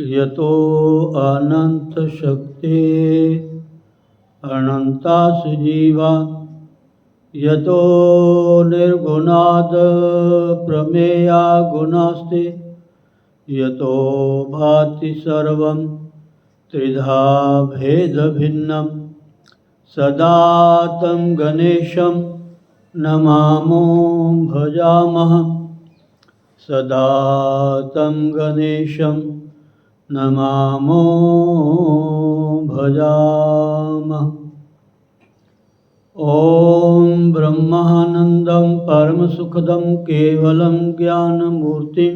यतो अनंत शक्ति अनंतास जीवा यतो निर्गुणाद प्रमेया गुणास्ति यतो भाति सर्वं त्रिधा भेद भिन्नं सदा तं गणेशं नमामो भजामः सदा तं गणेशं नमामो भजामः। ॐ ब्रह्मानन्दं परमसुखदं केवलं ज्ञानमूर्तिं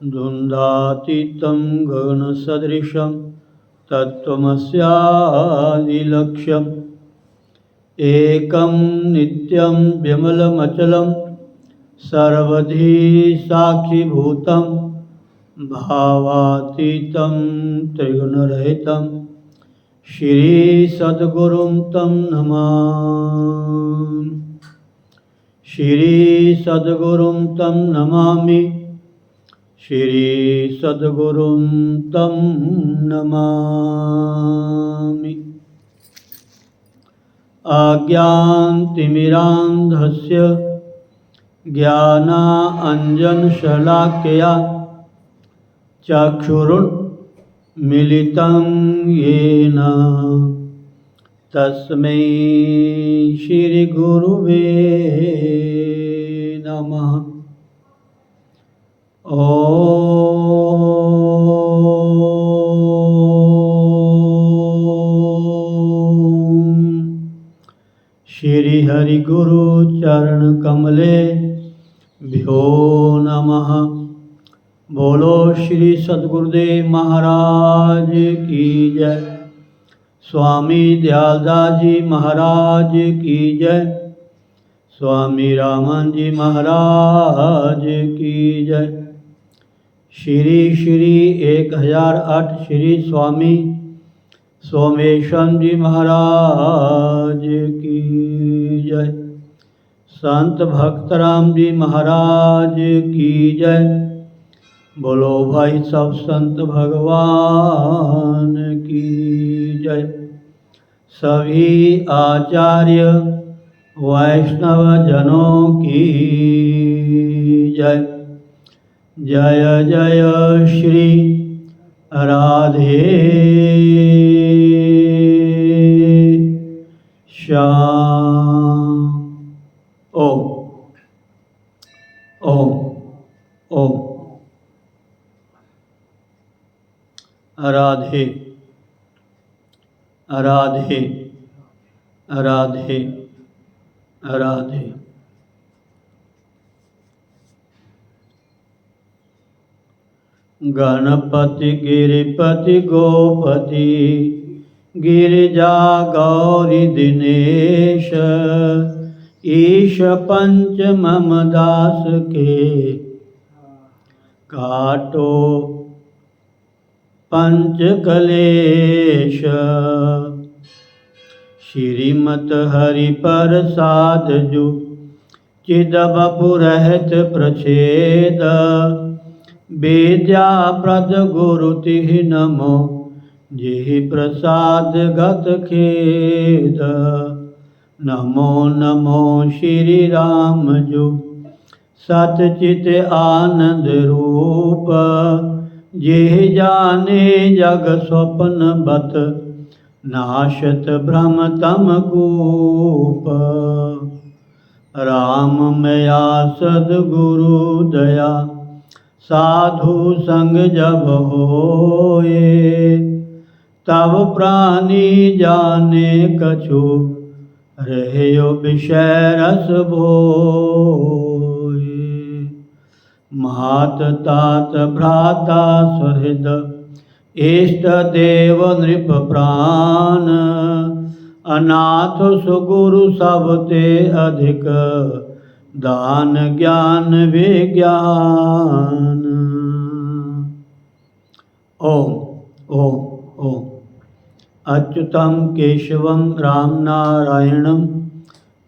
द्वन्द्वातीतं गगनसदृशं तत्त्वमस्यादिलक्ष्यम् एकं नित्यं विमलमचलं सर्वधी साक्षिभूतं भावातीतं त्रिगुणरहितं श्रीसद्गुरुं तं नमामि श्रीसद्गुरुं तं नमामि श्रीसद्गुरुं तं नमामि। अज्ञानतिमिरान्धस्य ज्ञानाञ्जनशलाकया चक्षुरुन्मीलितं येन तस्मै श्रीगुरुवे नमः। श्री हरि गुरु चरण कमले भ्यो नमः। बोलो श्री सद्गुरुदेव महाराज की जय। स्वामी दयालदास जी महाराज की जय। स्वामी रामन जी महाराज की जय। श्री श्री 1008 श्री स्वामी सोमेश्वर जी महाराज की जय। संत भक्तराम जी महाराज की जय। बोलो भाई सब संत भगवान की जय। सभी आचार्य वैष्णव जनों की जय। जय जय श्री राधे श्याम। ओम ओम ओम। राधे राधे राधे राधे। गणपति गिरिपति गोपति गिरिजा गौरी दिनेश ईश पंच मम दास के काटो पंच कलेश। श्रीमत हरि प्रसाद जो चिद बपु रहत प्रछेद विद्या प्रद गुरु तिह नमो जिहि प्रसाद गत खेद। नमो नमो श्री राम जो सतचित आनंद रूप, जेह जाने जग स्वप्न बत, नाशत भ्रम तम कूप। राम मया सद्गुरु दया, साधु संग जब होए, तब प्राणी जाने कछु, रह्यो विषय रस भोए। मात तात भ्राता सुहृद, इष्ट देव नृप प्राण, अनाथ सुगुरु सब ते अधिक, दान ज्ञान विज्ञान। ओम ओम ओम। अच्युतम केशवम राम नारायणम,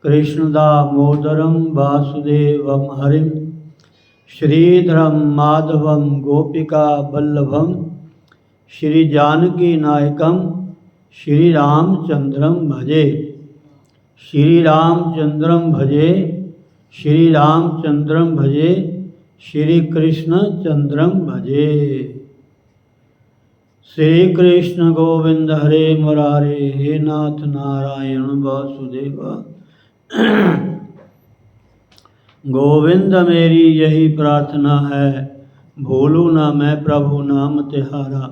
कृष्ण दामोदरम वासुदेवम हरिम, श्रीधरम माधवम गोपिका वल्लभम, श्री जानकी नायकम श्री रामचंद्रम भजे। श्री रामचंद्रम भजे, श्री रामचंद्रम भजे, श्री कृष्ण चंद्रम भजे। श्री कृष्ण गोविंद हरे मुरारे, हे नाथ नारायण वासुदेव। गोविंद मेरी यही प्रार्थना है, भूलू ना मैं प्रभु नाम तिहारा।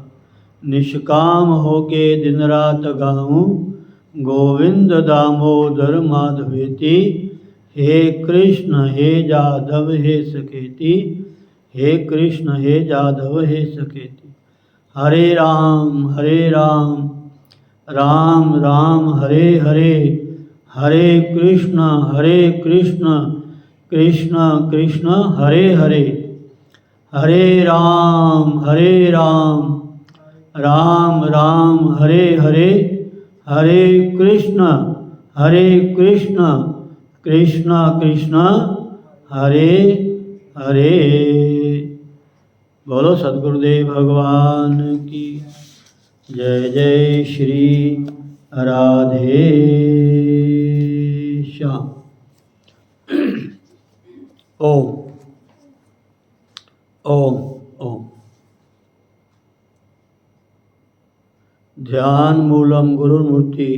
निष्काम होके दिन रात गाऊं, गोविंद दामोदर माधवेति। हे कृष्ण हे जादव हे सखेति, हे कृष्ण हे जादव हे सखेति। हरे राम राम राम हरे हरे, हरे कृष्ण कृष्ण कृष्ण हरे हरे। हरे राम राम राम हरे हरे, हरे कृष्ण कृष्ण कृष्ण हरे हरे। बोलो सद्गुरुदेव भगवान की जय। जय श्री राधे श्याम। ओम ओम ओम। ध्यान मूलम गुरुर्मूर्ति,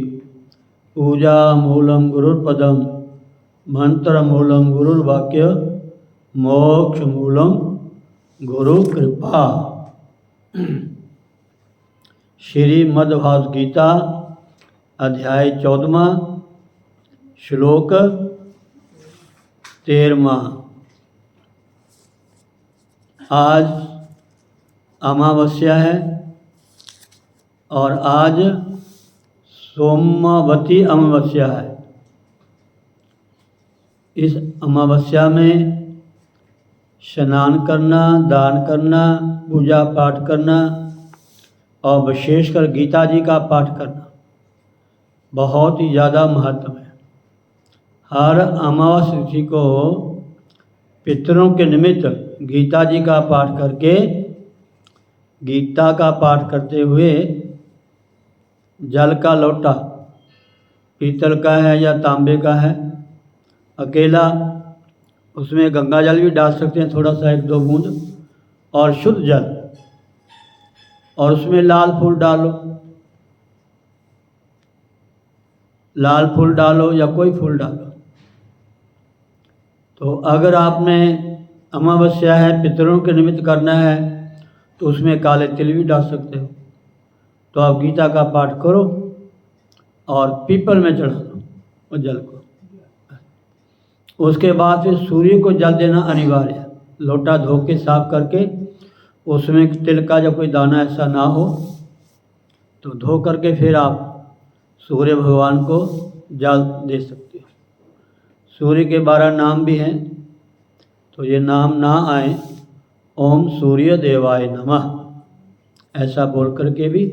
पूजा मूलम गुरुर्पदम, मंत्र मूलम गुरुर्वाक्य, मोक्ष मूलम गुरु कृपा। श्रीमद्भागवत गीता अध्याय 14, श्लोक 13। आज अमावस्या है और आज सोमवती अमावस्या है। इस अमावस्या में स्नान करना, दान करना, पूजा पाठ करना और विशेषकर गीता जी का पाठ करना बहुत ही ज़्यादा महत्व है। हर अमावस्या तिथि को पितरों के निमित्त गीता जी का पाठ करके, गीता का पाठ करते हुए जल का लोटा, पीतल का है या तांबे का है, अकेला, उसमें गंगा जल भी डाल सकते हैं, थोड़ा सा 1-2 बूंद, और शुद्ध जल, और उसमें लाल फूल डालो, लाल फूल डालो या कोई फूल डालो। तो अगर आपने अमावस्या है, पितरों के निमित्त करना है, तो उसमें काले तिल भी डाल सकते हो। तो आप गीता का पाठ करो और पीपल में चढ़ा दो उस जल को। उसके बाद फिर सूर्य को जल देना अनिवार्य है। लोटा धो के साफ करके, उसमें तिल का जब कोई दाना ऐसा ना हो तो धो करके फिर आप सूर्य भगवान को जल दे सकते हो। सूर्य के 12 नाम भी हैं, तो ये नाम ना आए, ओम सूर्य देवाय नमः ऐसा बोल करके भी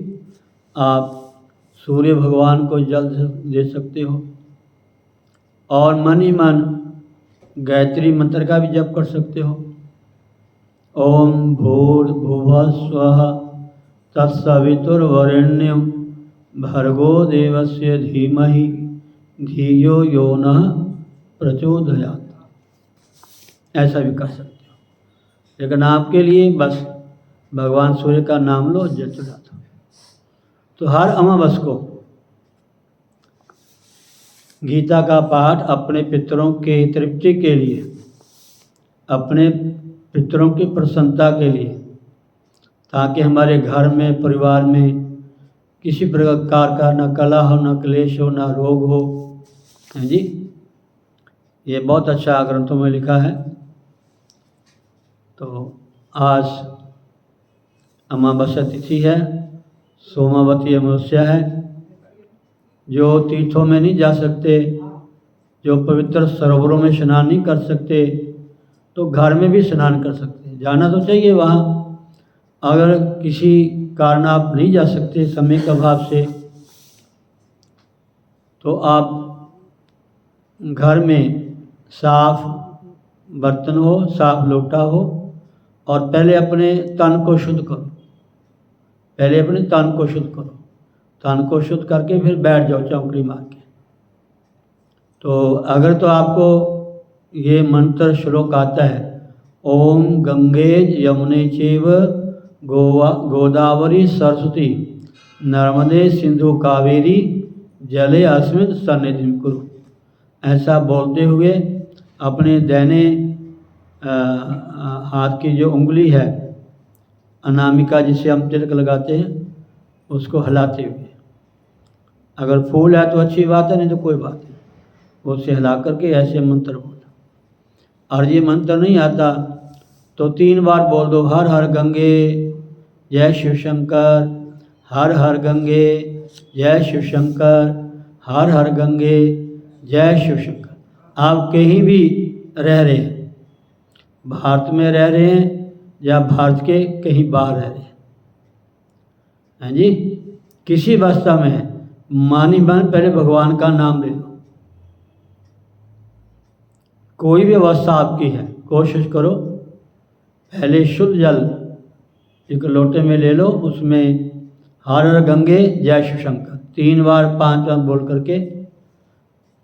आप सूर्य भगवान को जल दे सकते हो। और मन ही मन गायत्री मंत्र का भी जप कर सकते हो। ओम भूर्भुवः स्वः तत्सवितुर्वरेण्यं भर्गो देवस्य धीमहि धियो यो नः प्रचोदयात्। ऐसा भी कर सकते हो, लेकिन आपके लिए बस भगवान सूर्य का नाम लो, जल चढ़ा दो। तो हर अमावस को गीता का पाठ अपने पितरों के तृप्ति के लिए, अपने पितरों की प्रसन्नता के लिए, ताकि हमारे घर में, परिवार में किसी प्रकार का न कलह हो, न क्लेश हो, न रोग हो। हैं जी, ये बहुत अच्छा ग्रंथों में लिखा है। तो आज अमावस्या तिथि है, सोमावती अमावस्या है। जो तीर्थों में नहीं जा सकते, जो पवित्र सरोवरों में स्नान नहीं कर सकते, तो घर में भी स्नान कर सकते हैं। जाना तो चाहिए वहाँ। अगर किसी कारण आप नहीं जा सकते समय के अभाव से, तो आप घर में साफ बर्तन हो, साफ लोटा हो, और पहले अपने तन को शुद्ध करो। पहले अपने तन को शुद्ध करो, तन को शुद्ध करके फिर बैठ जाओ चौकड़ी मार के। तो अगर तो आपको ये मंत्र श्लोक आता है, ओम गंगे यमुने चैव गोदावरी सरस्वती नर्मदे सिंधु कावेरी जले अस्मिन् सन्निधिं कुरु, ऐसा बोलते हुए अपने दाहिने हाथ की जो उंगली है, अनामिका जिसे हम तिलक लगाते हैं, उसको हिलाते हुए, अगर फूल है तो अच्छी बात है, नहीं तो कोई बात नहीं, उसे हिला करके ऐसे मंत्र बोलो। और ये मंत्र नहीं आता तो 3 बार बोल दो, हर हर गंगे जय शिव शंकर, हर हर गंगे जय शिव शंकर, हर हर गंगे जय शिव शंकर। आप कहीं भी रह रहे हैं, भारत में रह रहे हैं या भारत के कहीं बाहर रह रहे हैं जी, किसी अवस्था में मानी मन पहले भगवान का नाम ले लो। कोई भी अवस्था आपकी है, कोशिश करो पहले शुद्ध जल एक लोटे में ले लो, उसमें हर हर गंगे जय शिव शंकर 3 बार 5 बार बोल करके,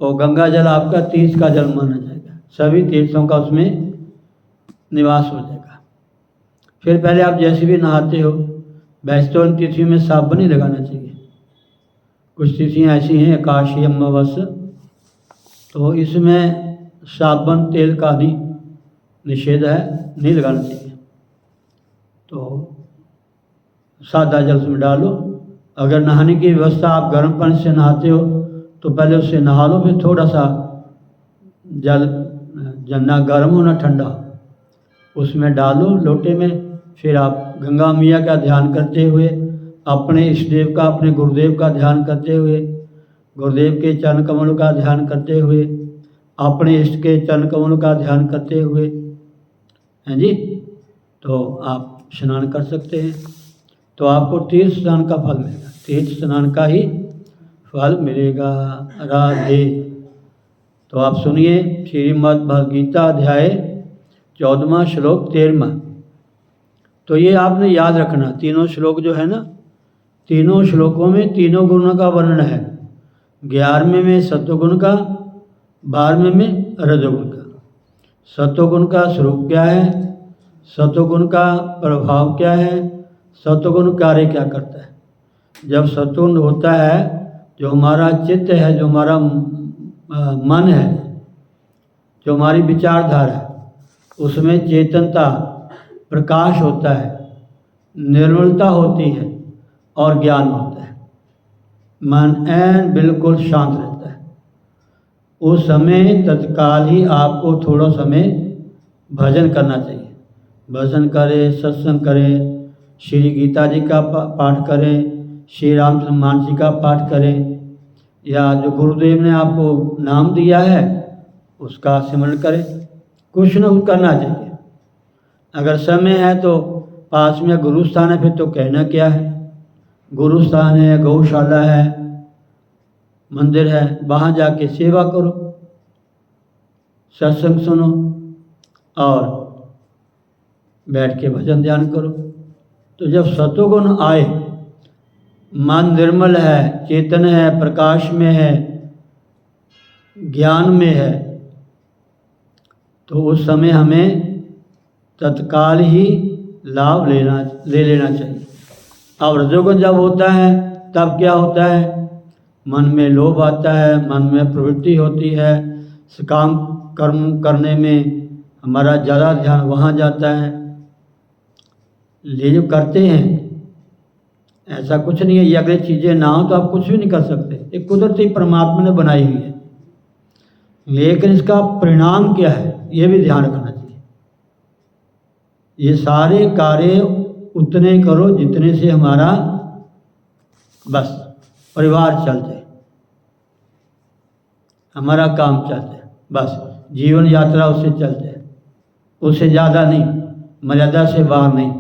और गंगा जल आपका तीर्थ का जल माना जाएगा, सभी तीर्थों का उसमें निवास हो जाएगा। फिर पहले आप जैसे भी नहाते हो, वैसे तो इन तिथियों में साबुन नहीं लगाना चाहिए। कुछ तिथियाँ ऐसी हैं, एकादशी अमावस्या, तो इसमें साबुन तेल का भी निषेध है, नहीं लगाना चाहिए। तो सादा जल उसमें डालो। अगर नहाने की व्यवस्था आप गर्म पानी से नहाते हो तो पहले उससे नहा लो, फिर थोड़ा सा जल ना गर्म हो ना ठंडा हो उसमें डालो लोटे में। फिर आप गंगा मैया का ध्यान करते हुए, अपने इष्ट देव का, अपने गुरुदेव का ध्यान करते हुए, गुरुदेव के चरण कमलों का ध्यान करते हुए, अपने इष्ट के चरण कमलों का ध्यान करते हुए, हैं जी, तो आप स्नान कर सकते हैं। तो आपको तीर्थ स्नान का फल मिलेगा, तीर्थ स्नान का ही फल मिलेगा। राधे। तो आप सुनिए श्रीमद् भगवद गीता अध्याय 14वां श्लोक 13वां। तो ये आपने याद रखना, तीनों श्लोक जो है ना, तीनों श्लोकों में तीनों गुणों का वर्णन है। 11वें में सत्वगुण का, 12वें में रजोगुण का। सत्वगुण का स्वरूप क्या है, सत्वगुण का प्रभाव क्या है, सत्वगुण कार्य क्या करता है। जब सत्वगुण होता है, जो हमारा चित्त है, जो हमारा मन है, जो हमारी विचारधारा है, उसमें चेतनता, प्रकाश होता है, निर्मलता होती है और ज्ञान होता है। मन ऐन बिल्कुल शांत रहता है। उस समय तत्काल ही आपको थोड़ा समय भजन करना चाहिए। भजन करें, सत्संग करें, श्री गीता जी का पाठ करें, श्री रामचंद्र मानस जी का पाठ करें, या जो गुरुदेव ने आपको नाम दिया है उसका स्मरण करें। कुछ न कुछ करना चाहिए। अगर समय है तो पास में गुरु स्थान है, फिर तो कहना क्या है। गुरु स्थान है, गौशाला है, मंदिर है, वहाँ जाके सेवा करो, सत्संग सुनो और बैठ के भजन ध्यान करो। तो जब सत्वगुण आए, मन निर्मल है, चेतन है, प्रकाश में है, ज्ञान में है, तो उस समय हमें तत्काल ही लाभ ले लेना चाहिए। अब रजोगुण जब होता है तब क्या होता है, मन में लोभ आता है, मन में प्रवृत्ति होती है, काम कर्म करने में हमारा ज़्यादा ध्यान वहाँ जाता है। ये जो करते हैं ऐसा कुछ नहीं है, ये अगर चीज़ें ना हो तो आप कुछ भी नहीं कर सकते, एक कुदरती परमात्मा ने बनाई हुई है। लेकिन इसका परिणाम क्या है ये भी ध्यान रखना चाहिए। ये सारे कार्य उतने करो जितने से हमारा बस परिवार चल जाए, हमारा काम चल जाए, बस जीवन यात्रा उससे चल जाए, उससे ज़्यादा नहीं, मर्यादा से बाहर नहीं।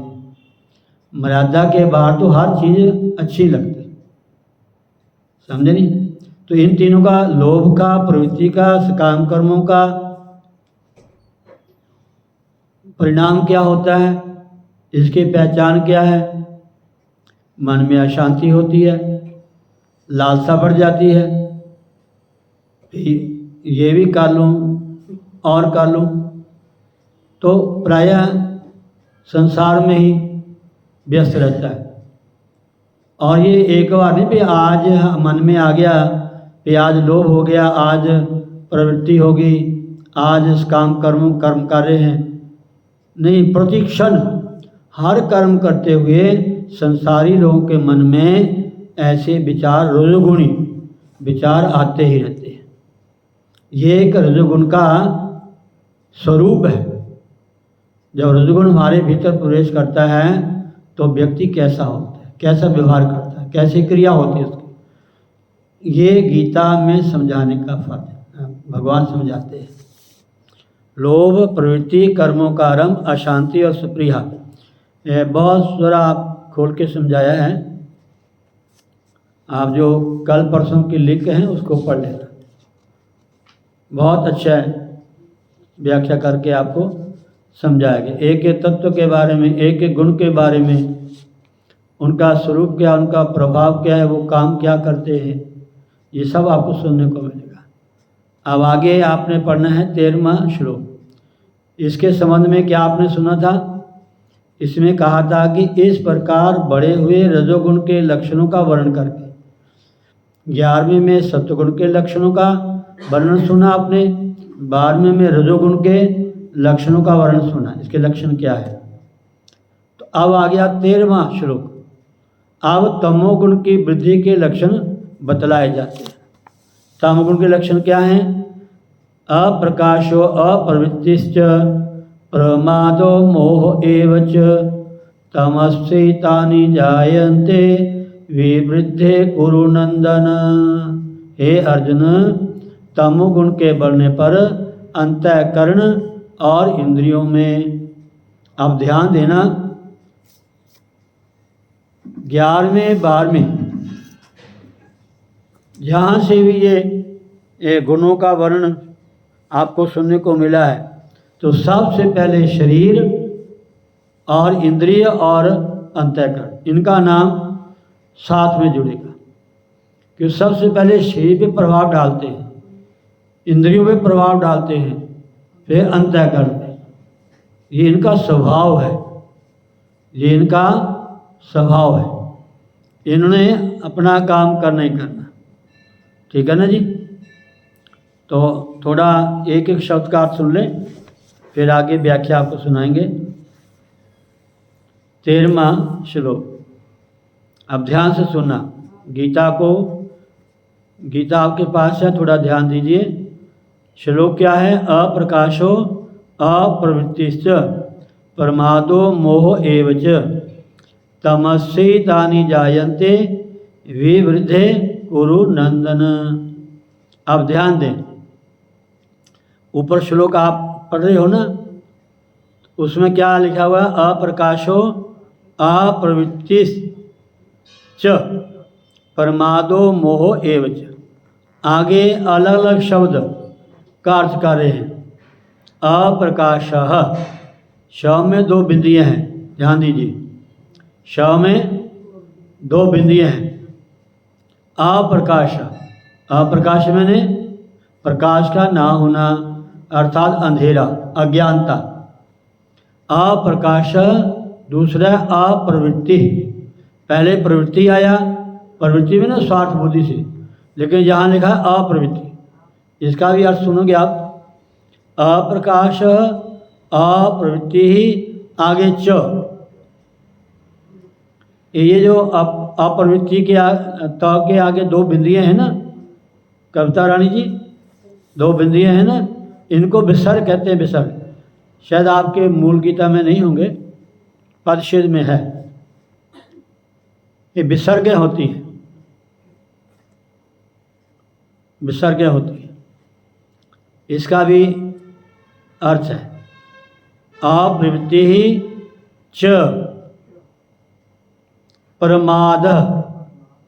मर्यादा के बाहर तो हर चीज़ अच्छी लगती, समझे नहीं। तो इन तीनों का, लोभ का, प्रवृत्ति का, सकाम कर्मों का परिणाम क्या होता है, इसकी पहचान क्या है। मन में अशांति होती है, लालसा बढ़ जाती है, ये भी कर लूँ और कर लूँ, तो प्रायः संसार में ही व्यस्त रहता है। और ये एक बार नहीं भी आज मन में आ गया कि आज लोभ हो गया, आज प्रवृत्ति होगी, आज इस कर्म कार्य हैं, नहीं। प्रतिक्षण हर कर्म करते हुए संसारी लोगों के मन में ऐसे विचार, रजोगुणी विचार आते ही रहते हैं। ये एक रजोगुण का स्वरूप है। जब रजोगुण हमारे भीतर प्रवेश करता है तो व्यक्ति कैसा होता है, कैसा व्यवहार करता है, कैसी क्रिया होती है उसकी, ये गीता में समझाने का फर्ज है। भगवान समझाते हैं। लोभ, प्रवृत्ति, कर्मों का आरंभ, अशांति और सुप्रिया, बहुत सारा आप खोल के समझाया है। आप जो कल परसों की लिंक हैं उसको पढ़ लेना, बहुत अच्छा है, व्याख्या करके आपको समझाया गया। एक एक तत्व के बारे में, एक एक गुण के बारे में, उनका स्वरूप क्या, उनका प्रभाव क्या है, वो काम क्या करते हैं, ये सब आपको सुनने को मिलेगा। अब आगे आपने पढ़ना है 13वां श्लोक। इसके संबंध में क्या आपने सुना था, इसमें कहा था कि इस प्रकार बढ़े हुए रजोगुण के लक्षणों का वर्णन करके, 11वें में सत्वगुण के लक्षणों का वर्णन सुना आपने, 12वें में रजोगुण के लक्षणों का वर्णन सुना, इसके लक्षण क्या है। तो अब आ गया 13वां श्लोक। अब तमोगुण की वृद्धि के लक्षण बतलाए जाते हैं। तमोगुण के लक्षण क्या हैं, अप्रकाशो अप्रवृत्तिश्च प्रमादो मोह एवच तमस्यैतानि जायन्ते विवृद्धे कुरु नंदन। हे अर्जुन, तमोगुण के बढ़ने पर अंतःकरण और इंद्रियों में, अब ध्यान देना, 11वें 12वें जहाँ से भी ये गुणों का वर्णन आपको सुनने को मिला है, तो सबसे पहले शरीर और इंद्रिय और अंतःकरण, इनका नाम साथ में जुड़ेगा। क्योंकि सबसे पहले शरीर पे प्रभाव डालते हैं, इंद्रियों पे प्रभाव डालते हैं, फिर अंतःकरण पे। ये इनका स्वभाव है, ये इनका स्वभाव है, इन्होंने अपना काम करना ही करना। ठीक है ना जी। तो थोड़ा एक एक शब्द का अर्थ सुन लें, फिर आगे व्याख्या आपको सुनाएंगे। 13वां श्लोक, अब ध्यान से सुनना। गीता आपके पास है, थोड़ा ध्यान दीजिए। श्लोक क्या है, अप्रकाशो अप्रवृत्तिश्च प्रमादो मोह एवच तमस्यैतानि जायन्ते विवृद्धे कुरु नंदन। अब ध्यान दें, ऊपर श्लोक आप पढ़ रहे हो ना, उसमें क्या लिखा हुआ है, अप्रकाशो अप्रवृत्तिश्च प्रमादो मोह एवच। आगे अलग अलग शब्द का अर्थ कर रहे हैं। अप्रकाशः, श में 2 बिंदियाँ हैं, ध्यान दीजिए, श में 2 बिंदियाँ हैं। अप्रकाश, अप्रकाश मैंने प्रकाश का ना होना, अर्थात अंधेरा, अज्ञानता। अप्रकाश दूसरा अप्रवृत्ति। पहले प्रवृत्ति आया, प्रवृत्ति में ना स्वार्थ बुद्धि से, लेकिन यहाँ लिखा है अप्रवृत्ति। इसका भी अर्थ सुनोगे आप, अप्रकाश अप्रवृत्ति ही आगे च। ये जो अप्रवृत्ति के त के आगे दो बिंदियाँ हैं ना कविता रानी जी, दो बिंदियाँ हैं ना, इनको विसर्ग कहते हैं। विसर्ग शायद आपके मूल गीता में नहीं होंगे, पदच्छेद में है। ये विसर्गें होती हैं, विसर्गें होती हैं। इसका भी अर्थ है अप्रवृत्ति ही च प्रमाद।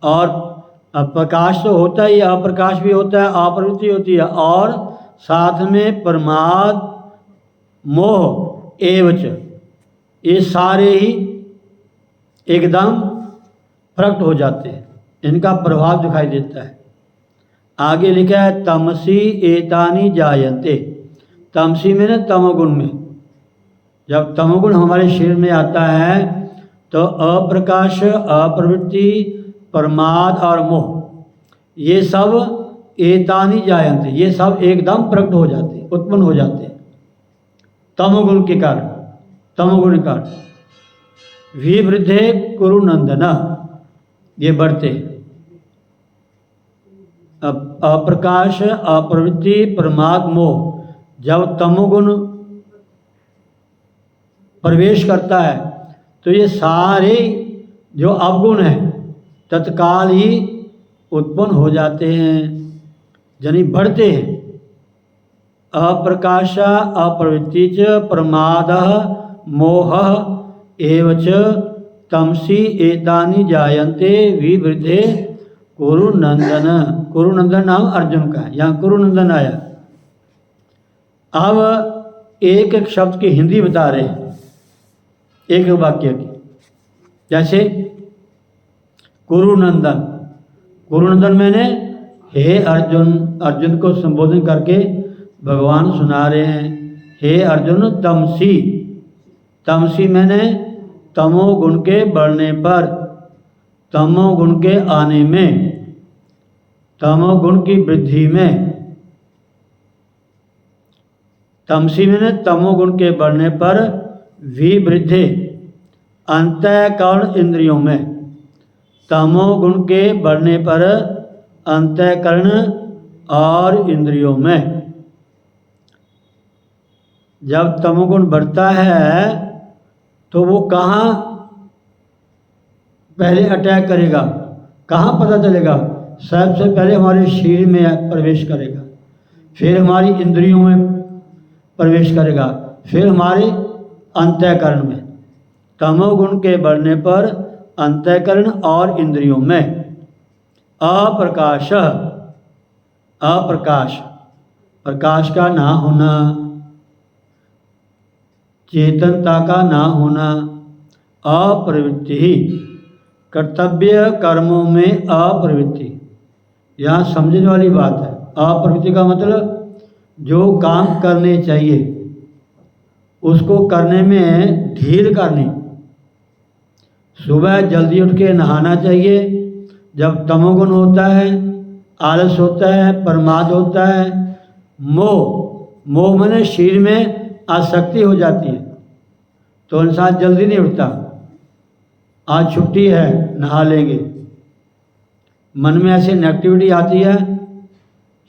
और प्रकाश तो होता ही, अप्रकाश भी होता है, अप्रवृत्ति होती है, और साथ में प्रमाद मोह एवच, ये सारे ही एकदम प्रकट हो जाते हैं, इनका प्रभाव दिखाई देता है। आगे लिखा है तमसी एतानी जायन्ते। तमसी में ना तमोगुण में, जब तमोगुण हमारे शरीर में आता है तो अप्रकाश अप्रवृत्ति प्रमाद और मोह ये सब एतानी जायन्ते, ये सब एकदम प्रकट हो जाते हैं, उत्पन्न हो जाते हैं तमोगुण के कारण। तमोगुण के कारण विवृद्धे कुरु नंदन, ये बढ़ते हैं। अप्रकाश अप्रवृत्ति प्रमाद मोह, जब तमोगुण प्रवेश करता है तो ये सारे जो अवगुण हैं तत्काल ही उत्पन्न हो जाते हैं, यानी बढ़ते हैं। अप्रकाश अप्रवृत्ति च प्रमाद मोह एवच तमसी एतानि जायन्ते विवृद्धे कुरुनंदन। कुरुनंदन नाम अर्जुन का है, यहाँ कुरुनंदन आया। अब एक एक शब्द की हिंदी बता रहे हैं, एक वाक्य की। जैसे कुरुनंदन, कुरुनंदन मैंने हे अर्जुन, अर्जुन को संबोधन करके भगवान सुना रहे हैं, हे अर्जुन तमसी। तमसी मैंने तमोगुण के बढ़ने पर, तमोगुण के आने में, तमोगुण की वृद्धि में। तमसी मैंने तमोगुण के बढ़ने पर विवृद्धे अंतःकरण इंद्रियों में। तमोगुण के बढ़ने पर अंतःकरण और इंद्रियों में। जब तमोगुण बढ़ता है तो वो कहाँ पहले अटैक करेगा, कहाँ पता चलेगा? सबसे पहले हमारे शरीर में प्रवेश करेगा, फिर हमारी इंद्रियों में प्रवेश करेगा, फिर हमारे अंतःकरण में। तमोगुण के बढ़ने पर अंतःकरण और इंद्रियों में। अप्रकाश, अप्रकाश प्रकाश का ना होना, चेतनता का ना होना। अप्रवृत्ति ही कर्तव्य कर्मों में अप्रवृत्ति, यहाँ समझने वाली बात है। अप्रवृत्ति का मतलब जो काम करने चाहिए उसको करने में ढील करनी। सुबह जल्दी उठ के नहाना चाहिए, जब तमोगुण होता है, आलस होता है, प्रमाद होता है, मोह, मोह माने शरीर में आसक्ति हो जाती है तो इंसान जल्दी नहीं उठता। आज छुट्टी है, नहा लेंगे, मन में ऐसी नेगेटिविटी आती है,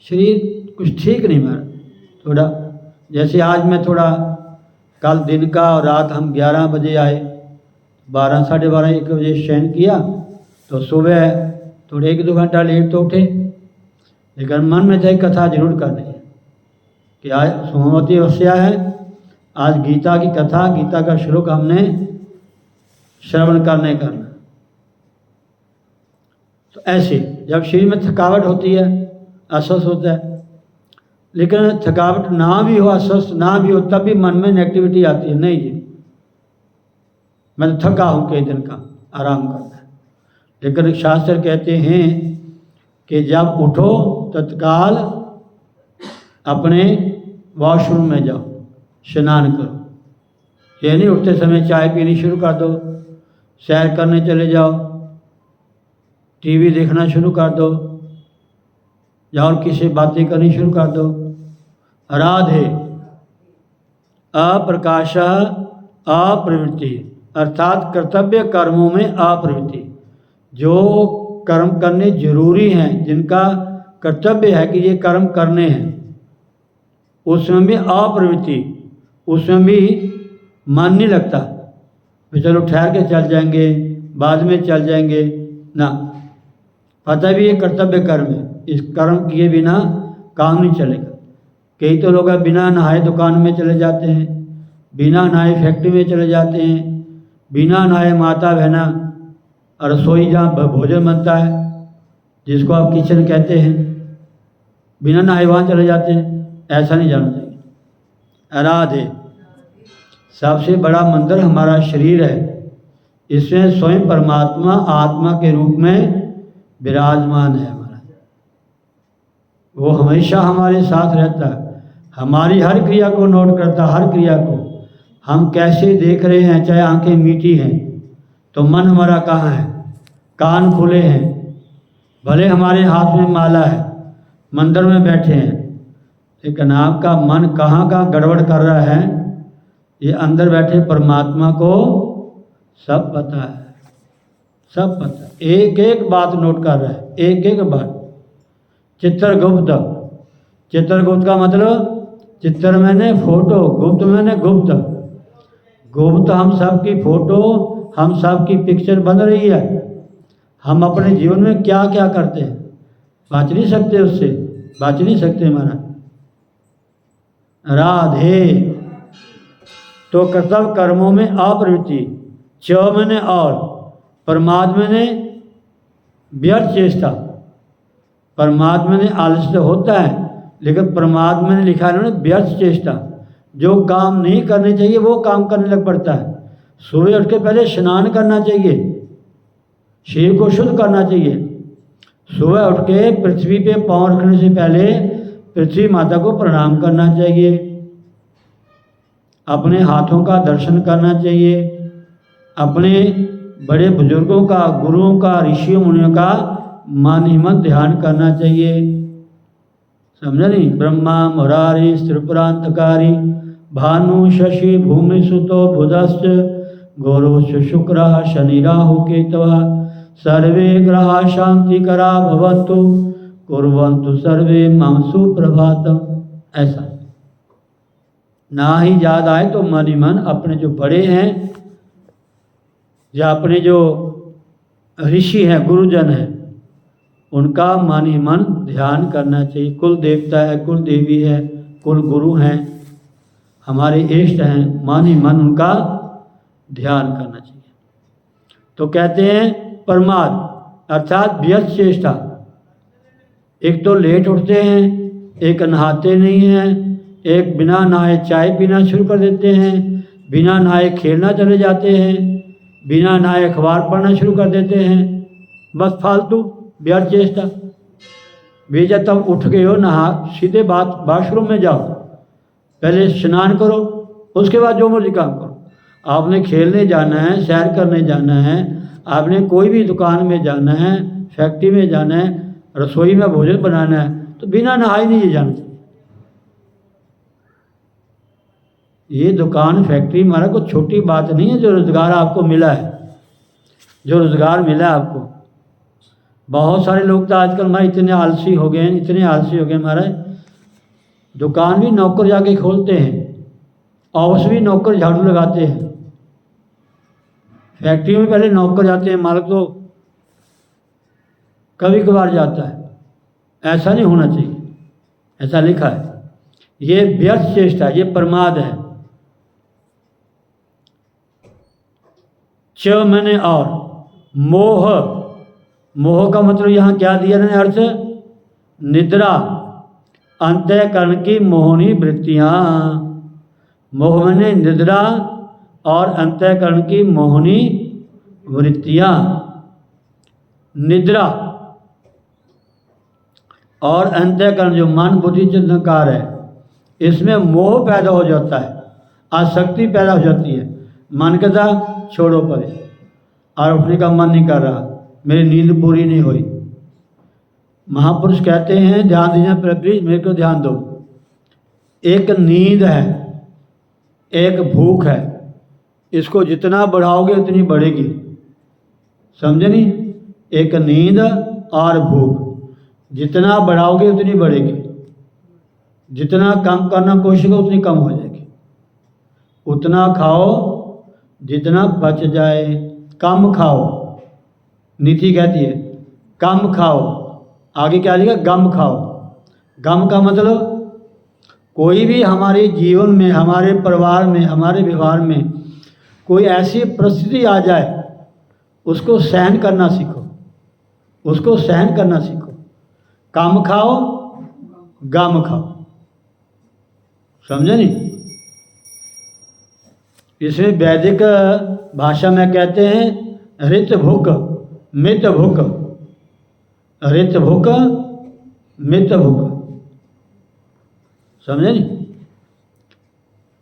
शरीर कुछ ठीक नहीं मार थोड़ा। जैसे आज मैं थोड़ा, कल दिन का और रात हम 11 बजे आए, 12 साढ़े 12 1 बजे शयन किया, तो सुबह थोड़े 1-2 घंटा लेट तो उठे, लेकिन मन में चाहे कथा जरूर करनी है कि आज सोमवती अमावस्या है, आज गीता की कथा, गीता का श्लोक हमने श्रवण करना। तो ऐसे जब शरीर में थकावट होती है, अस्वस्थ होता है, लेकिन थकावट ना भी हो, अस्वस्थ ना भी हो, तब भी मन में नेगेटिविटी आती है, नहीं जी मैं तो थका हूँ, कई दिन का आराम करना है। लेकिन शास्त्र कहते हैं कि जब उठो तत्काल अपने वॉशरूम में जाओ, स्नान करो। ये नहीं उठते समय चाय पीनी शुरू कर दो, सैर करने चले जाओ, टीवी देखना शुरू कर दो, या और किसी बातें करनी शुरू कर दो। राधे अप्रकाश अप्रवृत्ति, अर्थात कर्तव्य कर्मों में अप्रवृत्ति। जो कर्म करने जरूरी हैं, जिनका कर्तव्य है कि ये कर्म करने हैं, उसमें भी अप्रवृत्ति, उसमें भी मन नहीं लगता। तो चलो ठहर के चल जाएंगे, बाद में चल जाएंगे ना, पता भी ये कर्तव्य कर्म है, इस कर्म किए बिना काम नहीं चलेगा। कई तो लोग बिना नहाए दुकान में चले जाते हैं, बिना नहाए फैक्ट्री में चले जाते हैं, बिना नहाए माता बहना रसोई जहाँ भोजन बनता है, जिसको आप किचन कहते हैं, बिना नहाए वहाँ चले जाते हैं। ऐसा नहीं जाना चाहिए। राधे सबसे बड़ा मंदिर हमारा शरीर है, इसमें स्वयं परमात्मा आत्मा के रूप में विराजमान है हमारा। वो हमेशा हमारे साथ रहता है, हमारी हर क्रिया को नोट करता, हर क्रिया को हम कैसे देख रहे हैं। चाहे आंखें मीठी हैं तो मन हमारा कहाँ है, कान खुले हैं, भले हमारे हाथ में माला है, मंदिर में बैठे हैं, लेकिन आपका मन कहाँ कहाँ गड़बड़ कर रहा है, ये अंदर बैठे परमात्मा को सब पता है, सब पता। एक एक बात नोट कर रहा है, एक एक बात। चित्रगुप्त, चित्रगुप्त का मतलब चित्र मैंने फोटो, गुप्त मैंने गुप्त। गुप्त हम सब की फोटो, हम सब की पिक्चर बन रही है। हम अपने जीवन में क्या क्या करते हैं, बच नहीं सकते, उससे बच नहीं सकते हमारा। राधे तो कर्तव्य कर्मों में अप्रवृत्ति, च मैंने और, परमाद मैंने व्यर्थ चेष्टा। परमाद मैंने आलस्य होता है, लेकिन परमाद मैंने लिखा है उन्होंने व्यर्थ चेष्टा। जो काम नहीं करने चाहिए वो काम करने लग पड़ता है। सुबह उठ के पहले स्नान करना चाहिए, शरीर को शुद्ध करना चाहिए। सुबह उठ के पृथ्वी पे पाँव रखने से पहले पृथ्वी माता को प्रणाम करना चाहिए, अपने हाथों का दर्शन करना चाहिए, अपने बड़े बुजुर्गों का, गुरुओं का, ऋषियों मुनियों का मान ही मन ध्यान करना चाहिए। समझा नहीं? ब्रह्मा मुरारी त्रिपुरांतकारी भानु शशि भूमि सुतो बुधश्च गौरोश्च शुक्र शनि राहु केतवः सर्वे ग्रहा शांतिकरा भवन्तु कुर्वन्तु सर्वे मम सुप्रभातम। ऐसा ना ही याद आए तो मन ही मन अपने जो बड़े हैं या अपने जो ऋषि हैं, गुरुजन हैं, उनका मन ही मन ध्यान करना चाहिए। कुल देवता है, कुल देवी है, कुल गुरु हैं, हमारे इष्ट हैं, मन ही मन उनका ध्यान करना चाहिए। तो कहते हैं प्रमाद अर्थात व्यर्थ चेष्टा। एक तो लेट उठते हैं, एक नहाते नहीं हैं, एक बिना नहाए चाय पीना शुरू कर देते हैं, बिना नहाए खेलना चले जाते हैं, बिना नहाए अखबार पढ़ना शुरू कर देते हैं। बस फालतू व्यर्थ चेष्टा। भेजा तब उठ गए हो, नहा सीधे बाथरूम में जाओ, पहले स्नान करो, उसके बाद जो मर्जी काम करो। आपने खेलने जाना है, सैर करने जाना है, आपने कोई भी दुकान में जाना है, फैक्ट्री में जाना है, रसोई में भोजन बनाना है, तो बिना नहाए नहीं जाना चाहिए। ये दुकान फैक्ट्री हमारा कुछ छोटी बात नहीं है। जो रोज़गार आपको मिला है, जो रोज़गार मिला है आपको, बहुत सारे लोग तो आजकल हमारे इतने आलसी हो गए हैं, इतने आलसी हो गए हमारे, दुकान भी नौकर जाके खोलते हैं, ऑफिस भी नौकर झाड़ू लगाते हैं, फैक्ट्री में पहले नौकर जाते हैं, मालिक तो कभी कभार जाता है। ऐसा नहीं होना चाहिए, ऐसा लिखा है। ये व्यर्थ चेष्टा, ये प्रमाद है। च मैंने और, मोह, मोह का मतलब यहाँ क्या दिया ना अर्थ, निद्रा, अंतःकरण की मोहनी वृत्तियाँ। मोह मैंने निद्रा और अंतःकरण की मोहनी वृत्तियाँ। निद्रा और अंतःकरण जो मन बुद्धि चित्त अहंकार है, इसमें मोह पैदा हो जाता है, आसक्ति पैदा हो जाती है। मन कहता छोड़ो परे, और उठने का मन नहीं कर रहा, मेरी नींद पूरी नहीं हुई। महापुरुष कहते हैं ध्यान दीजिए, प्लीज मेरे को ध्यान दो। एक नींद है, एक भूख है, इसको जितना बढ़ाओगे उतनी बढ़ेगी, समझे नहीं? एक नींद और भूख, जितना बढ़ाओगे उतनी बढ़ेगी, जितना कम करना कोशिश करो उतनी कम हो जाएगी। उतना खाओ जितना बच जाए, कम खाओ। नीति कहती है कम खाओ, आगे क्या लिखा? गम खाओ। गम का मतलब कोई भी हमारे जीवन में, हमारे परिवार में, हमारे व्यवहार में कोई ऐसी परिस्थिति आ जाए, उसको सहन करना सीखो, उसको सहन करना सीखो। कम खाओ, गम खाओ, समझे नहीं? इसे वैदिक भाषा में कहते हैं ऋत भुक मित भुक, ऋत भुक मित भुक, समझे नहीं?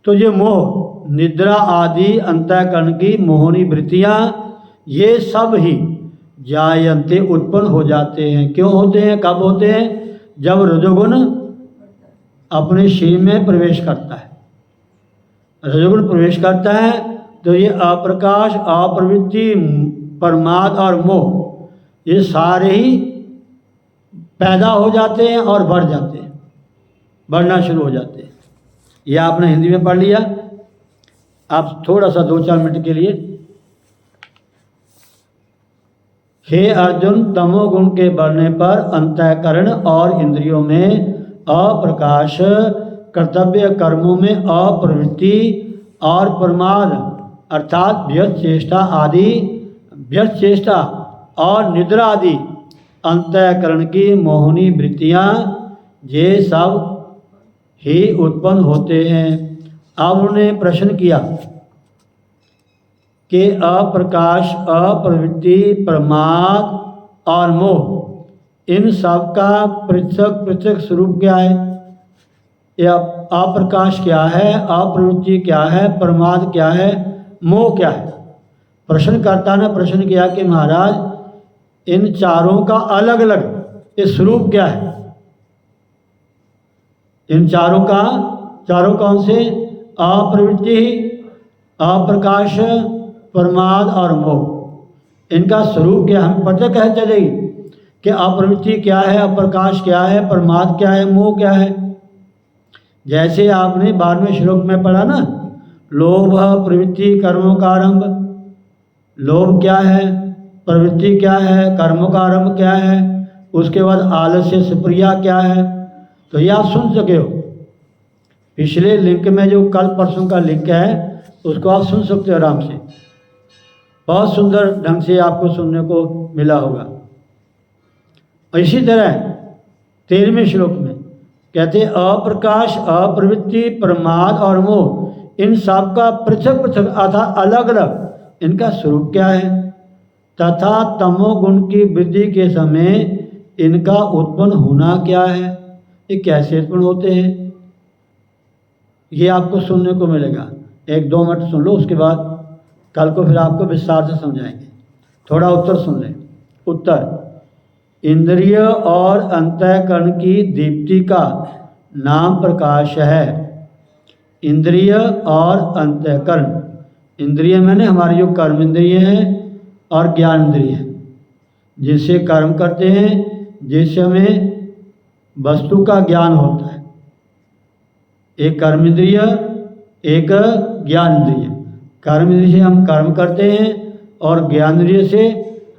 तो ये मोह, निद्रा आदि अंतःकरण की मोहनी वृत्तियाँ, ये सब ही जायन्ते उत्पन्न हो जाते हैं। क्यों होते हैं, कब होते हैं? जब रजोगुण अपने शरीर में प्रवेश करता है। रजोगुण प्रवेश करता है तो ये अप्रकाश, अप्रवृत्ति, प्रमाद और मोह, ये सारे ही पैदा हो जाते हैं और बढ़ जाते हैं, बढ़ना शुरू हो जाते हैं। ये आपने हिंदी में पढ़ लिया। आप थोड़ा सा 2-4 मिनट के लिए, हे अर्जुन, तमोगुण के बढ़ने पर अंतःकरण और इंद्रियों में अप्रकाश, कर्तव्य कर्मों में अप्रवृत्ति और प्रमाद अर्थात व्यर्थ चेष्टा आदि, व्यर्थ चेष्टा और निद्रा आदि अंतःकरण की मोहनी वृत्तियाँ, ये सब ही उत्पन्न होते हैं। अब उन्होंने प्रश्न किया कि अप्रकाश, अप्रवृत्ति, प्रमाद और मोह, इन सब का पृथक पृथक स्वरूप क्या है? या अप्रकाश क्या है, अप्रवृत्ति क्या है, प्रमाद क्या है, मोह क्या है? प्रश्नकर्ता ने प्रश्न किया कि महाराज इन चारों का अलग अलग ये स्वरूप क्या है? इन चारों का, चारों कौन से? अप्रवृत्ति, अप्रकाश, प्रमाद और मोह, इनका स्वरूप क्या? हम पता कह चलेगी कि अप्रवृत्ति क्या है, अप्रकाश क्या है, प्रमाद क्या है, मोह क्या है। जैसे आपने 12वें श्लोक में पढ़ा ना, लोभ प्रवृत्ति कर्मों का आरंभ। लोभ क्या है, प्रवृत्ति क्या है, कर्मों का आरंभ क्या है, उसके बाद आलस्य सुप्रिया क्या है। तो ये आप सुन सके हो। पिछले लिंक में जो कल परसों का लिंक है उसको आप सुन सकते हो आराम से, बहुत सुंदर ढंग से आपको सुनने को मिला होगा। और इसी तरह 13वें श्लोक में कहते हैं अप्रकाश, अप्रवृत्ति, प्रमाद और मोह, इन सब का पृथक पृथक अर्थात अलग अलग इनका स्वरूप क्या है? तथा तमोगुण की वृद्धि के समय इनका उत्पन्न होना क्या है? ये कैसे उत्पन्न होते हैं? ये आपको सुनने को मिलेगा। 1-2 मिनट सुन लो, उसके बाद कल को फिर आपको विस्तार से समझाएंगे। थोड़ा उत्तर सुन लें। उत्तर, इंद्रिय और अंतःकरण की दीप्ति का नाम प्रकाश है। इंद्रिय और अंतःकरण, इंद्रिय मैंने हमारी जो कर्म इंद्रिय हैं और ज्ञान इंद्रिय हैं, जिससे कर्म करते हैं, जिससे हमें वस्तु का ज्ञान होता है। एक कर्म इंद्रिय, एक ज्ञान इंद्रिय। कर्म इंद्रिय से हम कर्म करते हैं और ज्ञान इंद्रिय से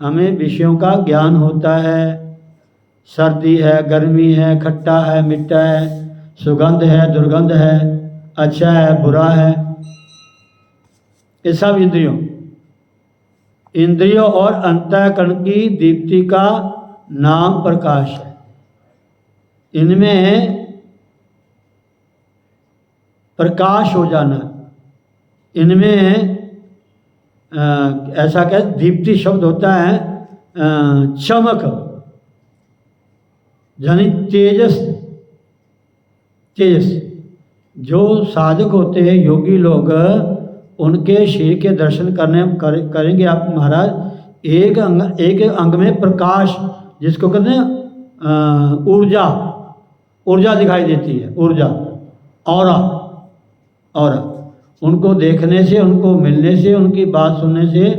हमें विषयों का ज्ञान होता है। सर्दी है, गर्मी है, खट्टा है, मीठा है, सुगंध है, दुर्गंध है, अच्छा है, बुरा है, ये सब इंद्रियों, इंद्रियों और अंतःकरण की दीप्ति का नाम प्रकाश है। इनमें प्रकाश हो जाना, इनमें ऐसा कह, दीप्ति शब्द होता है चमक, यानी तेजस, तेजस जो साधक होते हैं योगी लोग, उनके शरीर के दर्शन करेंगे आप महाराज। एक अंग में प्रकाश, जिसको कहते हैं ऊर्जा दिखाई देती है, ऊर्जा, ऑरा। उनको देखने से, उनको मिलने से, उनकी बात सुनने से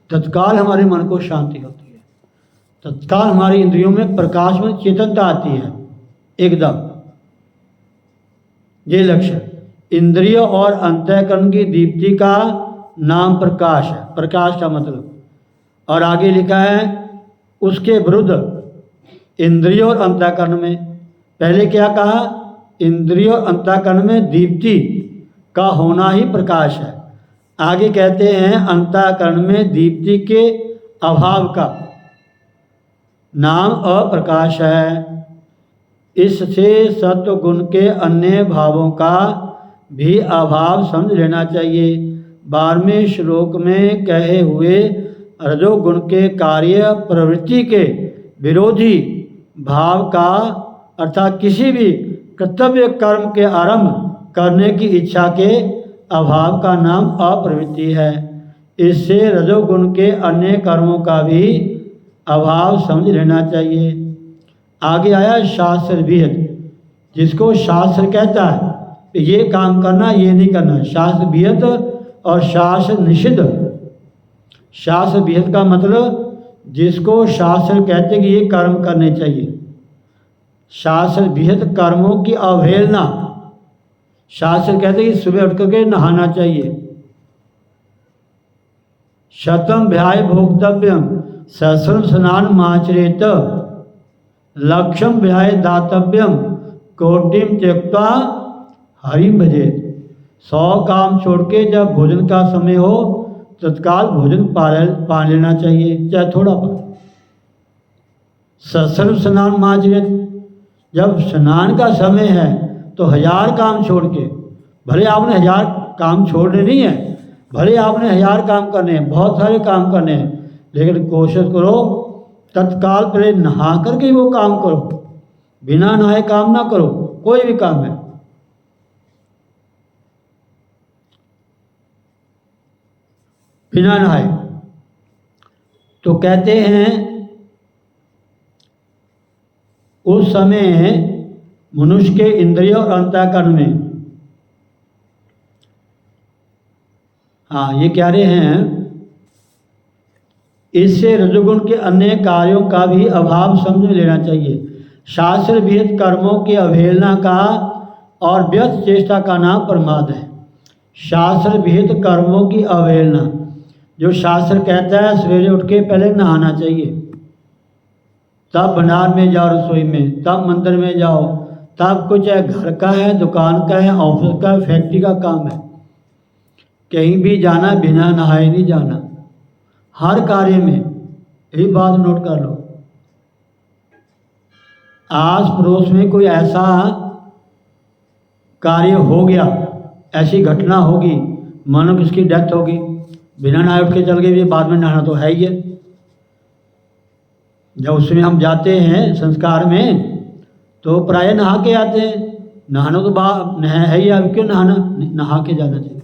तत्काल हमारे मन को शांति होती है, तत्काल हमारी इंद्रियों में प्रकाश में चेतनता आती है एकदम। ये लक्षण इंद्रिय और अंतःकरण की दीप्ति का नाम प्रकाश है, प्रकाश का मतलब। और आगे लिखा है उसके विरुद्ध इंद्रिय और अंतःकरण में, पहले क्या कहा, इंद्रिय और अंतःकरण में दीप्ति का होना ही प्रकाश है। आगे कहते हैं अंतःकरण में दीप्ति के अभाव का नाम अप्रकाश है। इससे सत्व गुण के अन्य भावों का भी अभाव समझ लेना चाहिए। 12वें श्लोक में कहे हुए रजोगुण के कार्य प्रवृत्ति के विरोधी भाव का अर्थात किसी भी कर्तव्य कर्म के आरंभ करने की इच्छा के अभाव का नाम अप्रवृत्ति है। इससे रजोगुण के अन्य कर्मों का भी अभाव समझ लेना चाहिए। आगे आया शास्त्र विहित, जिसको शास्त्र कहता है ये काम करना, ये नहीं करना, शास्त्र विहित और शास्त्र निषिद्ध। शास्त्र विहित का मतलब जिसको शास्त्र कहते हैं कि ये कर्म करने चाहिए। शास्त्र विहित कर्मों की अवहेलना, शास्त्र कहते हैं कि सुबह उठ करके नहाना चाहिए। शतम भ्याय भोक्तव्यम सहस्रम स्नान माचरेत, लक्ष्यम भ्याय दातव्यम कोटिम त्यक्त्वा हरिम भजेत। 100 काम छोड़ के जब भोजन का समय हो तत्काल भोजन पा लेना चाहिए, चाहे थोड़ा पा। सहस्रम स्नान माचरेत, जब स्नान का समय है तो 1000 काम छोड़ के, भले आपने 1000 काम छोड़ने नहीं है, भले आपने 1000 काम करने हैं, बहुत सारे काम करने हैं, लेकिन कोशिश करो तत्काल पहले नहा करके वो काम करो। बिना नहाए काम ना करो, कोई भी काम है। बिना नहाए तो कहते हैं उस समय मनुष्य के इंद्रिय और अंतःकरण में, हाँ ये कह रहे हैं, इससे रजोगुण के अन्य कार्यों का भी अभाव समझ लेना चाहिए। शास्त्र विहित कर्मों की अवहेलना का और व्यर्थ चेष्टा का नाम प्रमाद है। शास्त्र विहित कर्मों की अवहेलना, जो शास्त्र कहता है सवेरे उठ के पहले नहाना चाहिए, तब भंडार में जाओ, रसोई में, तब मंदिर में जाओ, तब कुछ है, घर का है, दुकान का है, ऑफिस का है, फैक्ट्री का काम है, कहीं भी जाना बिना नहाए नहीं जाना, हर कार्य में। यही बात नोट कर लो। आस पड़ोस में कोई ऐसा कार्य हो गया, ऐसी घटना होगी, मानो किसकी डेथ होगी, बिना नहाए उठ के चल गए, बाद में नहाना तो है ही है। जब उसमें हम जाते हैं संस्कार में तो प्राय नहा के आते हैं, नहाना तो है ही, अब क्यों नहाना, नहा के जाना चाहिए।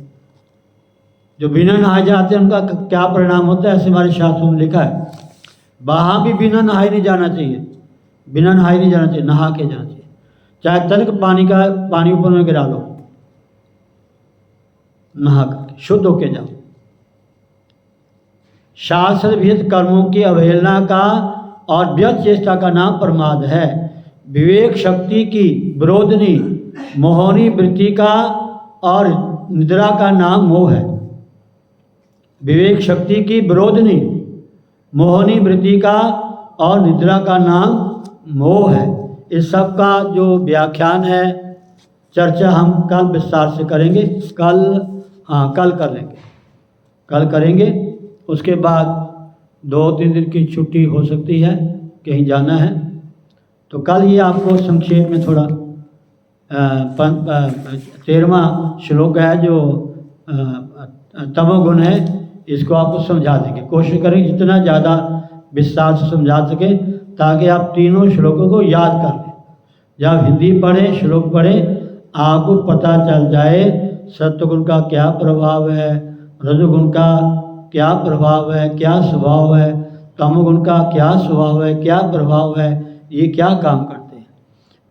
जो बिना नहाए जाते हैं उनका क्या परिणाम होता है, ऐसे हमारे शास्त्रों में लिखा है। वहाँ भी बिना नहाए नहीं जाना चाहिए, बिना नहाए नहीं जाना चाहिए, नहा के जाना चाहिए। चाहे तनिक पानी ऊपर में गिरा लो, नहा करके शुद्ध होके जाओ। शास्त्र विहित कर्मों की अवहेलना का और व्यर्थ चेष्टा का नाम प्रमाद है। विवेक शक्ति की विरोधनी मोहनी वृत्ति का और निद्रा का नाम मोह है। विवेक शक्ति की विरोधनी मोहनी वृत्ति का और निद्रा का नाम मोह है। इस सब का जो व्याख्यान है, चर्चा हम कल विस्तार से करेंगे। कल कर लेंगे, कल करेंगे। उसके बाद 2-3 दिन की छुट्टी हो सकती है, कहीं जाना है, तो कल ये आपको संक्षेप में थोड़ा 13वां श्लोक है जो तमोगुण है, इसको आपको समझा देंगे। कोशिश करेंगे जितना ज़्यादा विस्तार से समझा सके, ताकि आप तीनों श्लोकों को याद कर लें। जब हिंदी पढ़ें, श्लोक पढ़ें, आपको पता चल जाए सत्वगुण का क्या प्रभाव है, रजोगुण का क्या प्रभाव है, क्या स्वभाव है, तमोगुण का क्या स्वभाव है, क्या प्रभाव है, ये क्या काम करते हैं।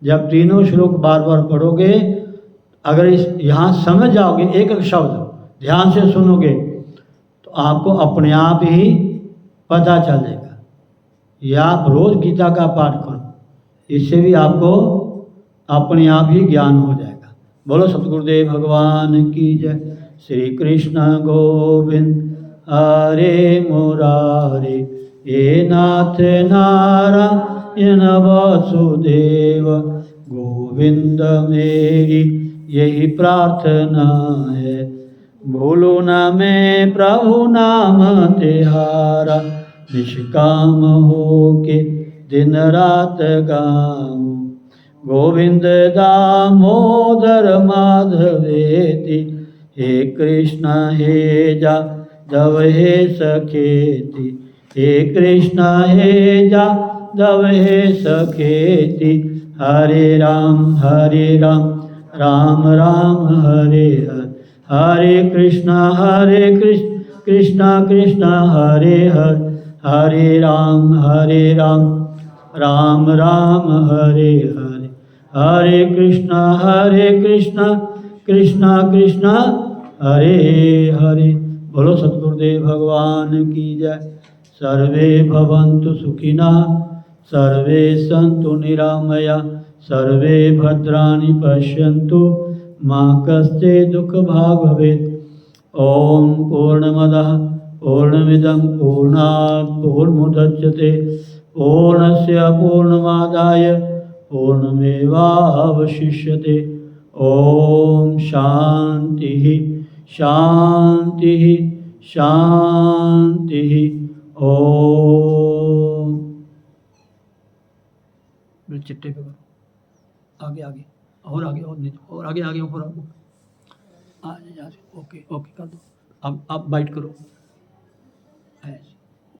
जब तीनों श्लोक बार बार पढ़ोगे, अगर इस यहाँ समझ जाओगे एक एक शब्द ध्यान से सुनोगे तो आपको अपने आप ही पता चल जाएगा। या आप रोज गीता का पाठ करो, इससे भी आपको अपने आप ही ज्ञान हो जाएगा। बोलो सतगुरुदेव भगवान की जय। श्री कृष्ण गोविंद हरे मुरारे, हे नाथ नारायण वासुदेव, गोविंद मेरी यही प्रार्थना है। भूलो न मैं प्रभु नाम तिहारा, निष्काम हो के दिन रात गाऊं। गोविंद दामोदर माधवेति, हे कृष्ण हे जादव हे सखेति, हे कृष्ण हे जादव हे सखेति। हरे राम राम राम हरे हरे, हरे कृष्ण कृष्ण कृष्ण हरे हरे, हरे राम राम राम हरे हरे, हरे कृष्ण कृष्ण कृष्ण हरे हरे। बोलो सतगुरुदेव भगवान की जय। सर्वे भवन्तु सुखिनः, सर्वे सन्तु निरामया, सर्वे भद्राणि पश्यन्तु मा कश्चित् दुःखभाग् भवेत्। ओम पूर्णमदः पूर्णमिदं पूर्णात् पूर्णमुदच्यते, पूर्णस्य पूर्णमादाय पूर्णमेवावशिष्यते। ओम शांति शांति शांति। ओम चिट्टे पे करो, आगे आगे और आगे और नीचे और आगे आगे ऊपर ओके ओके कर दो। अब बाइट करो ऐसे।